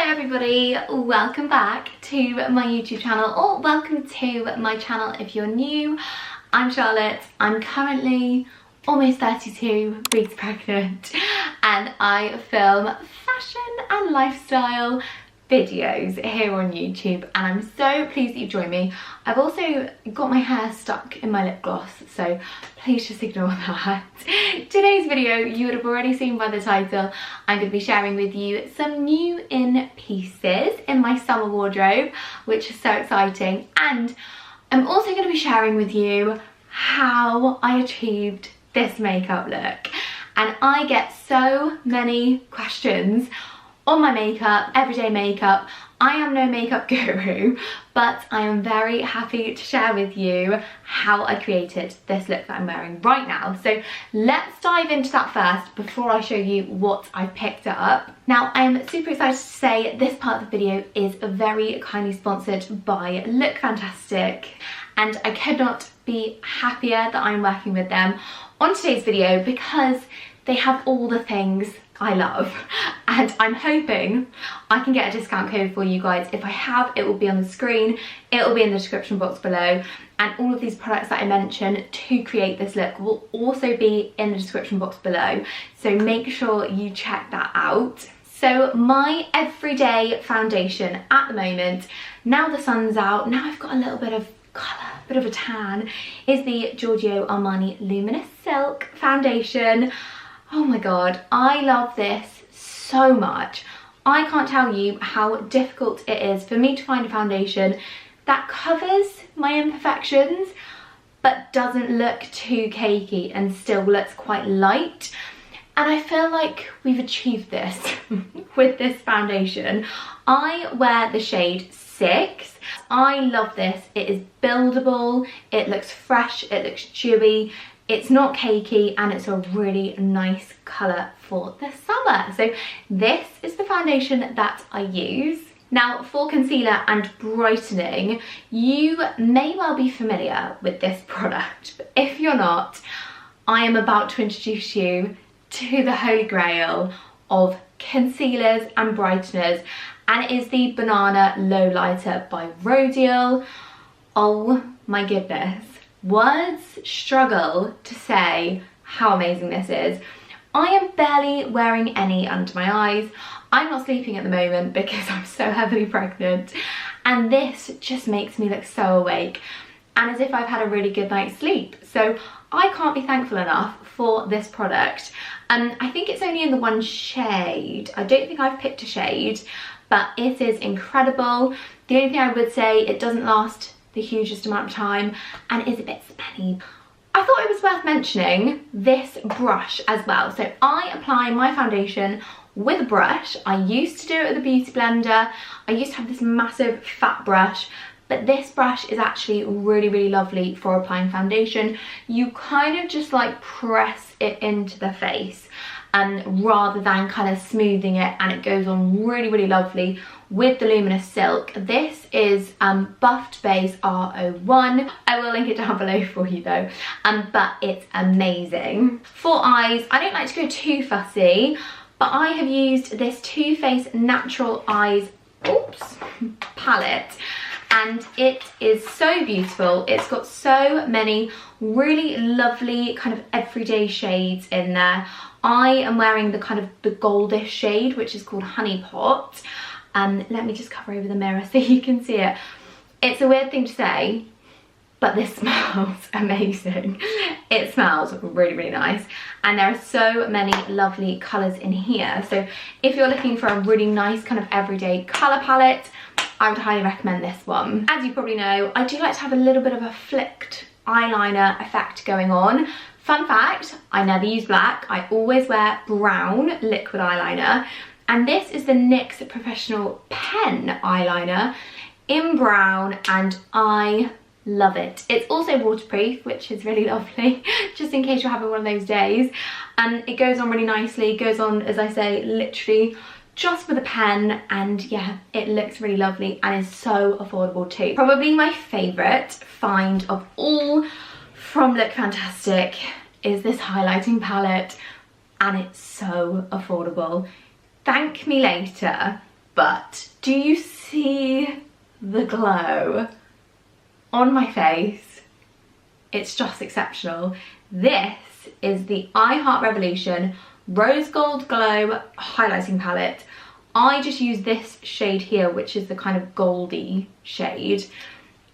Hello everybody, welcome back to my YouTube channel, or welcome to my channel if you're new. I'm Charlotte. I'm currently almost 32 weeks pregnant and I film fashion and lifestyle videos here on YouTube, and I'm so pleased that you joined me. I've also got my hair stuck in my lip gloss, so please just ignore that. Today's video, you would have already seen by the title, I'm going to be sharing with you some new in pieces in my summer wardrobe, which is so exciting, and I'm also going to be sharing with you how I achieved this makeup look. And I get so many questions on my makeup, everyday makeup. I am no makeup guru, but I am very happy to share with you how I created this look that I'm wearing right now. So let's dive into that first before I show you what I've picked up. Now, I'm super excited to say this part of the video is very kindly sponsored by Look Fantastic, and I could not be happier that I'm working with them on today's video because they have all the things I love, and I'm hoping I can get a discount code for you guys. If I have, it will be on the screen, it will be in the description box below, and all of these products that I mentioned to create this look will also be in the description box below, so make sure you check that out. So my everyday foundation at the moment, now the sun's out, now I've got a little bit of colour, bit of a tan, is the Giorgio Armani Luminous Silk foundation. Oh my god, I love this so much. I can't tell you how difficult it is for me to find a foundation that covers my imperfections but doesn't look too cakey and still looks quite light. And I feel like we've achieved this with this foundation. I wear the shade 6. I love this. It is buildable, it looks fresh, it looks dewy. It's not cakey, and it's a really nice colour for the summer. So this is the foundation that I use. Now, for concealer and brightening, you may well be familiar with this product, but if you're not, I am about to introduce you to the holy grail of concealers and brighteners, and it is the Banana Low Lighter by Rodial. Oh my goodness. Words struggle to say how amazing this is. I am barely wearing any under my eyes. I'm not sleeping at the moment because I'm so heavily pregnant, and this just makes me look so awake and as if I've had a really good night's sleep. So I can't be thankful enough for this product. I think it's only in the one shade. I don't think I've picked a shade, but it is incredible. The only thing I would say, it doesn't last the hugest amount of time and is a bit smelly. I thought it was worth mentioning this brush as well. So I apply my foundation with a brush. I used to do it with a beauty blender. I used to have this massive fat brush, but this brush is actually really lovely for applying foundation. You kind of just like press it into the face rather than kind of smoothing it, and it goes on really lovely with the Luminous Silk. This is Buffed Base R01. I will link it down below for you though, but it's amazing. For eyes, I don't like to go too fussy, but I have used this Too Faced Natural Eyes palette, and it is so beautiful. It's got so many really lovely kind of everyday shades in there. I am wearing the kind of the goldish shade, which is called Honey Pot. Let me just cover over the mirror so you can see it. It's a weird thing to say, but this smells amazing. It smells really nice, and there are so many lovely colours in here. So if you're looking for a really nice kind of everyday colour palette, I would highly recommend this one. As you probably know, I do like to have a little bit of a flicked eyeliner effect going on. Fun fact, I never use black. I always wear brown liquid eyeliner. And this is the NYX Professional Pen eyeliner in brown, and I love it. It's also waterproof, which is really lovely, just in case you're having one of those days. It goes on really nicely, goes on, as I say, literally just with a pen, and yeah, it looks really lovely and is so affordable too. Probably my favourite find of all from Look Fantastic is this highlighting palette, and it's so affordable. Thank me later But do you see the glow on my face? It's just exceptional. This is the I Heart Revolution Rose Gold Glow Highlighting Palette. I just use this shade here, which is the kind of goldy shade,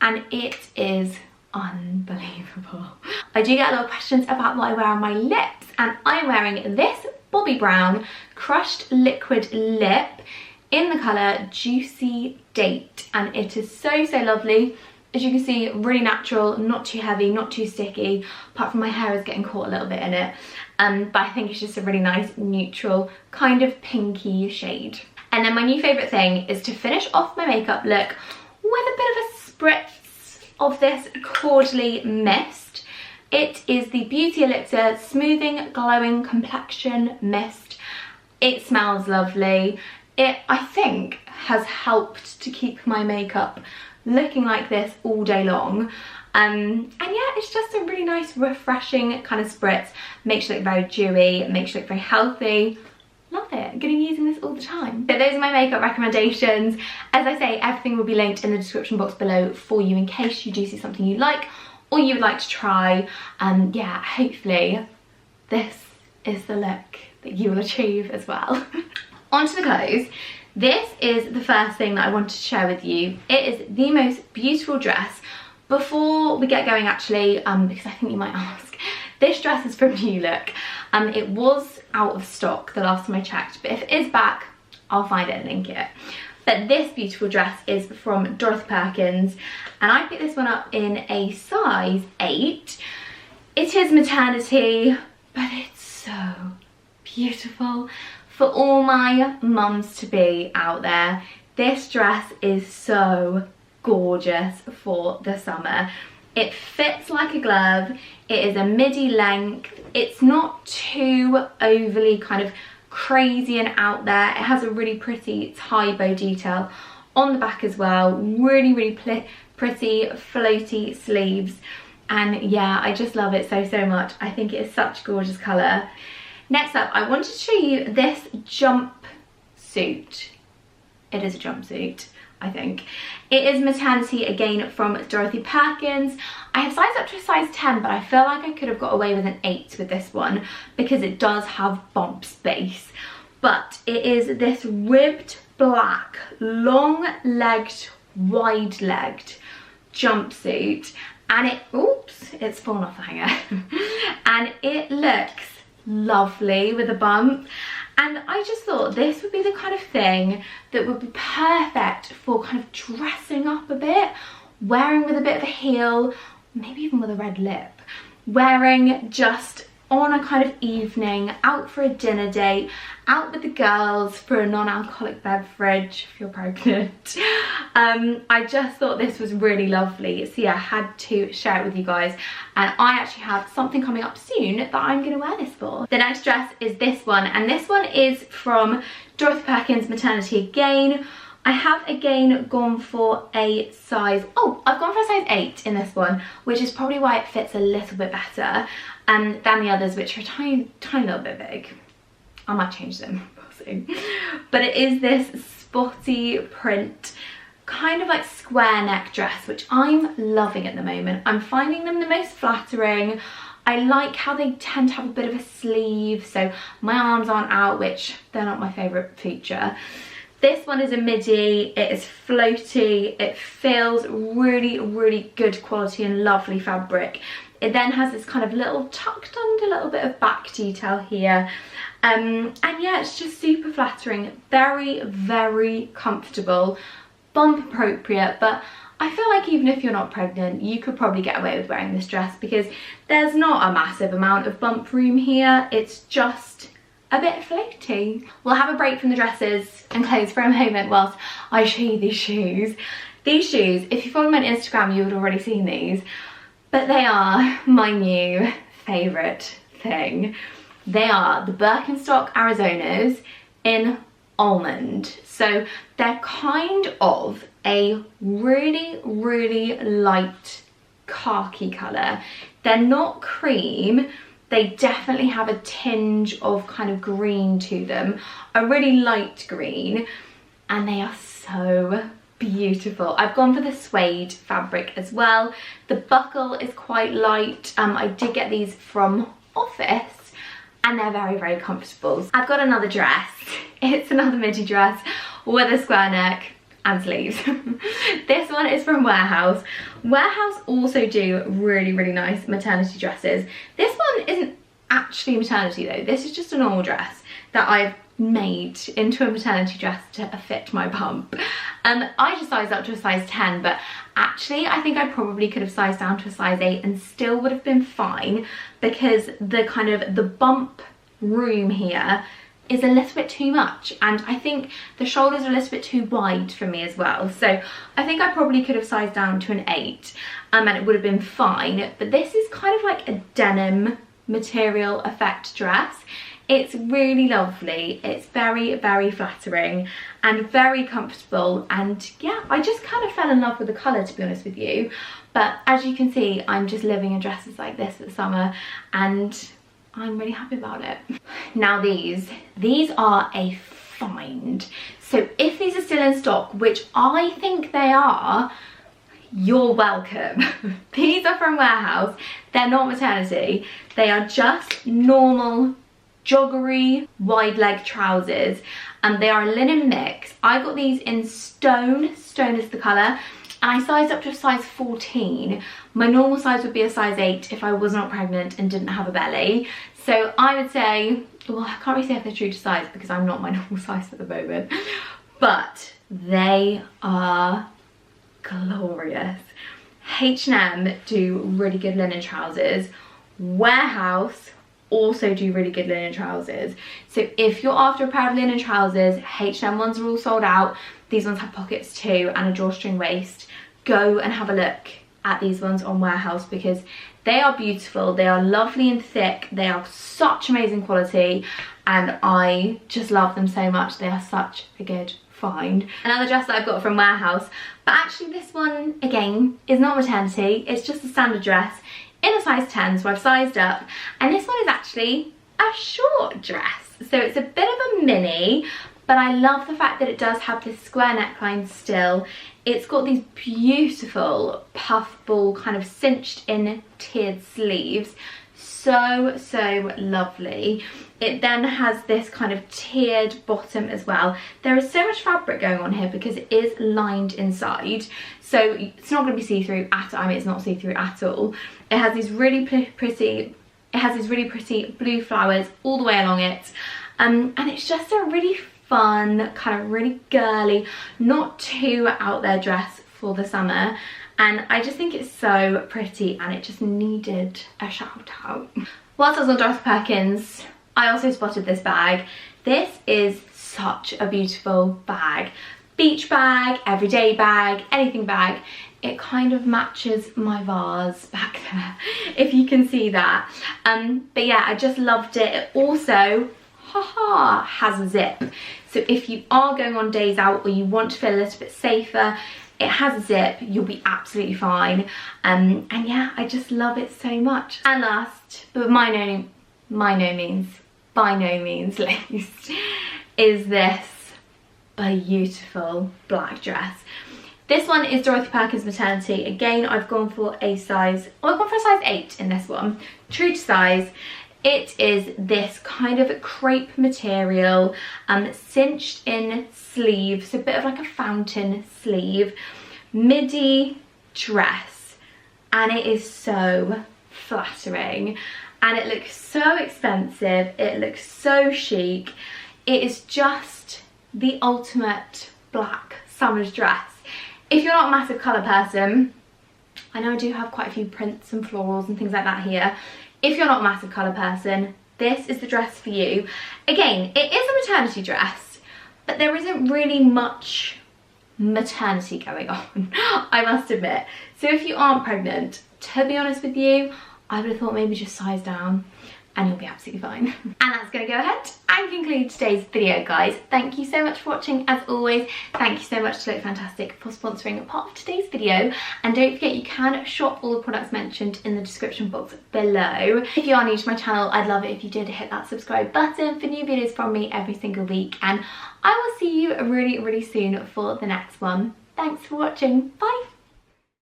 and it is unbelievable. I do get a lot of questions about what I wear on my lips, and I'm wearing this Bobbi Brown Crushed Liquid Lip in the colour Juicy Date, and it is so lovely. As you can see, really natural, not too heavy, not too sticky, apart from my hair is getting caught a little bit in it. But I think it's just a really nice neutral kind of pinky shade. And then my new favourite thing is to finish off my makeup look with a bit of a spritz of this Caudalie Mist. It is the Beauty Elixir Smoothing Glowing Complexion Mist. It smells lovely. It, I think, has helped to keep my makeup looking like this all day long. And yeah, it's just a really nice, refreshing kind of spritz. Makes you look very dewy, makes you look very healthy. Love it. I'm going to be using this all the time. So those are my makeup recommendations. As I say, everything will be linked in the description box below for you in case you do see something you like or you would like to try. Yeah, hopefully this is the look that you will achieve as well. On to the clothes. This is the first thing that I wanted to share with you. It is the most beautiful dress. Before we get going actually, because I think you might ask, this dress is from New Look. It was out of stock the last time I checked, but if it is back, I'll find it and link it. But this beautiful dress is from Dorothy Perkins, and I picked this one up in a size 8. It is maternity, but it's so beautiful. For all my mums-to-be out there, this dress is so gorgeous for the summer. It fits like a glove. It is a midi length. It's not too overly kind of crazy and out there. It has a really pretty tie bow detail on the back as well. Really pretty floaty sleeves. And yeah, I just love it so much. I think it is such a gorgeous colour. Next up, I wanted to show you this jumpsuit. It is a jumpsuit, I think. It is maternity, again, from Dorothy Perkins. I have sized up to a size 10, but I feel like I could have got away with an 8 with this one because it does have bump space. But it is this ribbed black, long-legged, wide-legged jumpsuit. And it, oops, it's fallen off the hanger. And it looks lovely with a bump, and I just thought this would be the kind of thing that would be perfect for kind of dressing up a bit, wearing with a bit of a heel, maybe even with a red lip, wearing just on a kind of evening, out for a dinner date, out with the girls for a non-alcoholic beverage if you're pregnant. I just thought this was really lovely, so yeah, I had to share it with you guys, and I actually have something coming up soon that I'm going to wear this for. The next dress is this one, and this one is from Dorothy Perkins Maternity again. I have again gone for a size, I've gone for a size 8 in this one, which is probably why it fits a little bit better than the others, which are a tiny little bit big. I might change them, we'll see. But it is this spotty print, kind of like square neck dress, which I'm loving at the moment. I'm finding them the most flattering. I like how they tend to have a bit of a sleeve, so my arms aren't out, which they're not my favourite feature. This one is a midi, it is floaty, it feels really good quality and lovely fabric. It then has this kind of little tucked under little bit of back detail here. And yeah, it's just super flattering, very comfortable, bump appropriate, but I feel like even if you're not pregnant, you could probably get away with wearing this dress because there's not a massive amount of bump room here. It's just a bit floaty. We'll have a break from the dresses and clothes for a moment whilst I show you these shoes. These shoes, if you follow me on Instagram, you would have already seen these, but they are my new favourite thing. They are the Birkenstock Arizonas in almond. So they're kind of a really light khaki colour. They're not cream. They definitely have a tinge of kind of green to them, a really light green. and they are so beautiful. I've gone for the suede fabric as well. The buckle is quite light. I did get these from Office and they're very, very comfortable. I've got another dress. It's another midi dress with a square neck and sleeves. This one is from Warehouse. Warehouse also do really, really nice maternity dresses. This one isn't actually maternity though. This is just a normal dress that I've made into a maternity dress to fit my bump. I just sized up to a size 10, but actually I think I probably could have sized down to a size 8 and still would have been fine, because the bump room here is a little bit too much, and I think the shoulders are a little bit too wide for me as well. So I think I probably could have sized down to an 8 and it would have been fine. But this is kind of like a denim material effect dress. It's really lovely. It's very, very flattering and very comfortable. And yeah, I just kind of fell in love with the colour, to be honest with you. But as you can see, I'm just living in dresses like this for the summer and I'm really happy about it. Now these are a find. So if these are still in stock, which I think they are, you're welcome. These are from Warehouse. They're not maternity. They are just normal joggery wide leg trousers, and they are a linen mix. I got these in stone is the colour, and I sized up to a size 14. My normal size would be a size 8 if I was not pregnant and didn't have a belly. So I would say, well, I can't really say if they're true to size because I'm not my normal size at the moment, but they are glorious. H&M do really good linen trousers. Warehouse also do really good linen trousers. So if you're after a pair of linen trousers, H&M ones are all sold out. These ones have pockets too and a drawstring waist. Go and have a look at these ones on Warehouse because they are beautiful. They are lovely and thick. They are such amazing quality and I just love them so much. They are such a good find. Another dress that I've got from Warehouse, but actually this one again is not maternity. It's just a standard dress in a size 10, so I've sized up, and this one is actually a short dress, so it's a bit of a mini, but I love the fact that it does have this square neckline still. It's got these beautiful puffball kind of cinched in tiered sleeves, so lovely. It then has this kind of tiered bottom as well. There is so much fabric going on here because it is lined inside, so it's not going to be see-through at all. I mean, it's not see-through at all. It has these really pretty blue flowers all the way along it, and it's just a really fun, kind of really girly, not too out there dress for the summer. And I just think it's so pretty and it just needed a shout out. Whilst I was on Dorothy Perkins, I also spotted this bag. This is such a beautiful bag. Beach bag, everyday bag, anything bag. It kind of matches my vase back there, if you can see that. But yeah, I just loved it. It also, has a zip. So if you are going on days out or you want to feel a little bit safer, it has a zip, you'll be absolutely fine. And yeah, I just love it so much. And last, but by no means least, is this beautiful black dress. This one is Dorothy Perkins Maternity. Again, I've gone for a size 8 in this one, true to size. It is this kind of crepe material, cinched in sleeve, so a bit of like a fountain sleeve, midi dress, and it is so flattering and it looks so expensive, it looks so chic. It is just the ultimate black summer's dress. If you're not a massive colour person, I know I do have quite a few prints and florals and things like that here. If you're not a massive colour person, this is the dress for you. Again, it is a maternity dress, but there isn't really much maternity going on, I must admit. So if you aren't pregnant, to be honest with you, I would have thought maybe just size down. and you'll be absolutely fine. And that's gonna go ahead and conclude today's video, guys. Thank you so much for watching. As always, thank you so much to Look Fantastic for sponsoring a part of today's video. And don't forget, you can shop all the products mentioned in the description box below. If you are new to my channel, I'd love it if you did hit that subscribe button for new videos from me every single week. And I will see you really, really soon for the next one. Thanks for watching. Bye.